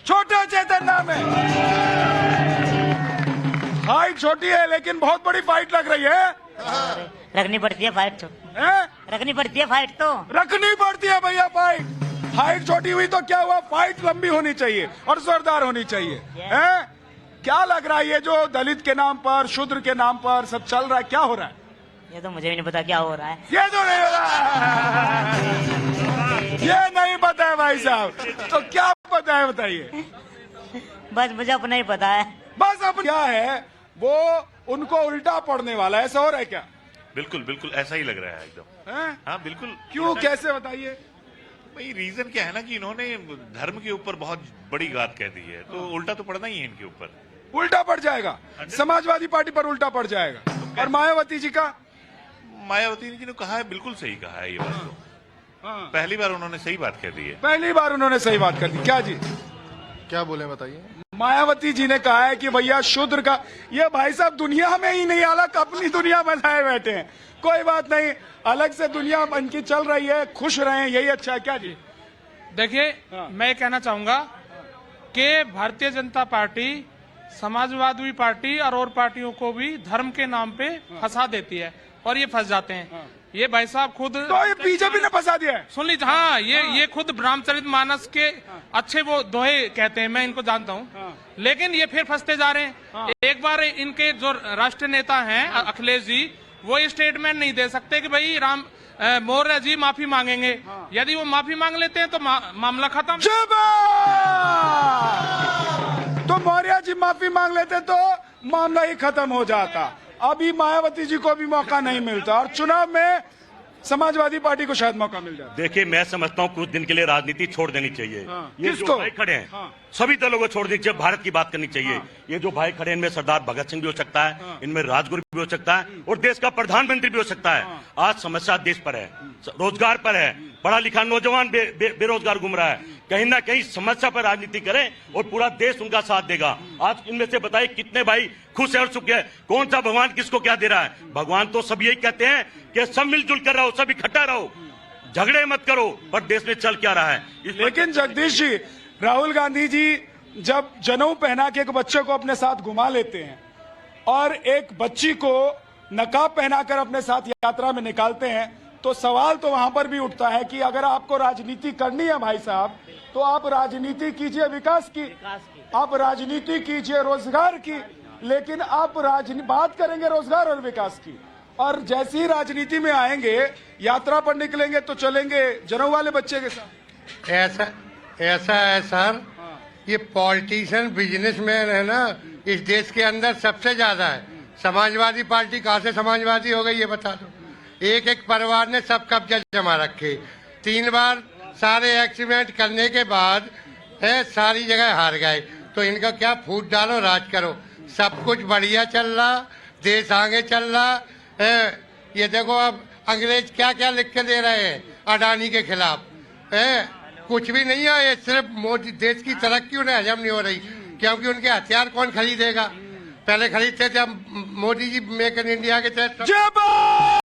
छोटा चेतन नाम है। हाइट छोटी है लेकिन बहुत बड़ी फाइट लग रही है। रखनी पड़ती है फाइट तो, हैं? रखनी पड़ती है फाइट तो। रखनी पड़ती है भैया फाइट। हाइट छोटी हुई तो क्या हुआ, फाइट लंबी होनी चाहिए और जोरदार होनी चाहिए। हैं? क्या लग रहा है ये जो दलित के नाम पर, शूद्र के नाम पर सब चल रहा है, क्या हो रहा है? ये तो मुझे भी नहीं पता क्या हो रहा है। ये तो नहीं पता, ये नहीं पता है भाई साहब। तो क्या पता है बताइए? बस मुझे अपना ही पता है। बस अब क्या है, वो उनको उल्टा पड़ने वाला है, ऐसा हो रहा है क्या? बिल्कुल बिल्कुल ऐसा ही लग रहा है एकदम। हैं? हाँ बिल्कुल। क्यों, कैसे बताइए? भाई रीजन क्या है ना कि इन्होंने धर्म के ऊपर बहुत बड़ी बात कह दी है, तो उल्टा तो पड़ना ही है इनके ऊपर। उल्टा पड़ जाएगा, समाजवादी पार्टी पर उल्टा पड़ जाएगा। और मायावती जी का, मायावती जी ने कहा है, बिल्कुल सही कहा है ये बात तो। पहली बार उन्होंने सही बात कह दी है। पहली बार उन्होंने सही बात कर दी। क्या जी, क्या बोले बताइए? मायावती जी ने कहा है कि भैया शूद्र का, ये भाई साहब दुनिया में ही नहीं, अलग अपनी दुनिया बनाए बैठे हैं। कोई बात नहीं, अलग से दुनिया बन की चल रही है, खुश रहे, यही अच्छा है। क्या जी? देखिए, मैं कहना चाहूंगा कि भारतीय जनता पार्टी समाजवादी पार्टी और पार्टियों को भी धर्म के नाम पे फंसा देती है और ये फंस जाते हैं। ये भाई साहब खुद, तो ये बीजेपी ने फंसा दिया है। सुन लीजिए। हाँ, ये खुद रामचरितमानस के अच्छे वो दोहे कहते हैं, मैं इनको जानता हूँ। लेकिन ये फिर फंसते जा रहे हैं। एक बार इनके जो राष्ट्रीय नेता हैं अखिलेश जी, वो स्टेटमेंट नहीं दे सकते कि भाई मौर्य जी माफी मांगेंगे। यदि वो माफी मांग लेते हैं तो मामला खत्म। तो मौर्य जी माफी मांग लेते तो मामला ही खत्म हो जाता। अभी मायावती जी को भी मौका नहीं मिलता और चुनाव में समाजवादी पार्टी को शायद मौका मिल जाता। देखिए, मैं समझता हूँ कुछ दिन के लिए राजनीति छोड़ देनी चाहिए। ये किसको? जो भाई खड़े हैं, सभी दलों को छोड़ देनी चाहिए, भारत की बात करनी चाहिए। ये जो भाई खड़े हैं, इनमें सरदार भगत सिंह भी हो सकता है, इनमें राजगुरु भी हो सकता है और देश का प्रधानमंत्री भी हो सकता है। आज समस्या देश पर है, रोजगार पर है, पढ़ा लिखा नौजवान बेरोजगार घूम रहा है। कहीं ना कहीं समस्या पर राजनीति करें और पूरा देश उनका साथ देगा। आज इनमें से बताइए कितने भाई खुश है और सुख है? कौन सा भगवान किसको क्या दे रहा है? भगवान तो सब यही कहते हैं कि सब मिलजुल कर रहो, सब इकट्ठा रहो, झगड़े मत करो। पर देश में चल क्या रहा है? लेकिन जगदीश जी, राहुल गांधी जी जब जनेऊ पहना के एक बच्चे को अपने साथ घुमा लेते हैं और एक बच्ची को नकाब पहनाकर अपने साथ यात्रा में निकालते हैं, तो सवाल तो वहां पर भी उठता है कि अगर आपको राजनीति करनी है भाई साहब, तो आप राजनीति कीजिए विकास की, आप राजनीति कीजिए रोजगार की, लेकिन आप बात करेंगे रोजगार और विकास की, और जैसे ही राजनीति में आएंगे, यात्रा पर निकलेंगे तो चलेंगे जनेऊ वाले बच्चे के साथ। ऐसा है सर, ये पॉलिटिशियन बिजनेसमैन है ना, इस देश के अंदर सबसे ज्यादा है। समाजवादी पार्टी कहाँ से समाजवादी हो गई ये बता दो। एक एक परिवार ने सब कब्जा जमा रखे, 3 बार सारे एक्सीडेंट करने के बाद है सारी जगह हार गए। तो इनका क्या फूट डालो, राज करो, सब कुछ बढ़िया चल रहा, देश आगे चल रहा है। ये देखो अब अंग्रेज क्या क्या लिख के दे रहे हैं अडानी के खिलाफ है, कुछ भी नहीं है। ये सिर्फ मोदी, देश की तरक्की उन्हें हजम नहीं हो रही, क्योंकि उनके हथियार कौन खरीदेगा? पहले खरीदते थे, अब Modi ji make in India के तहत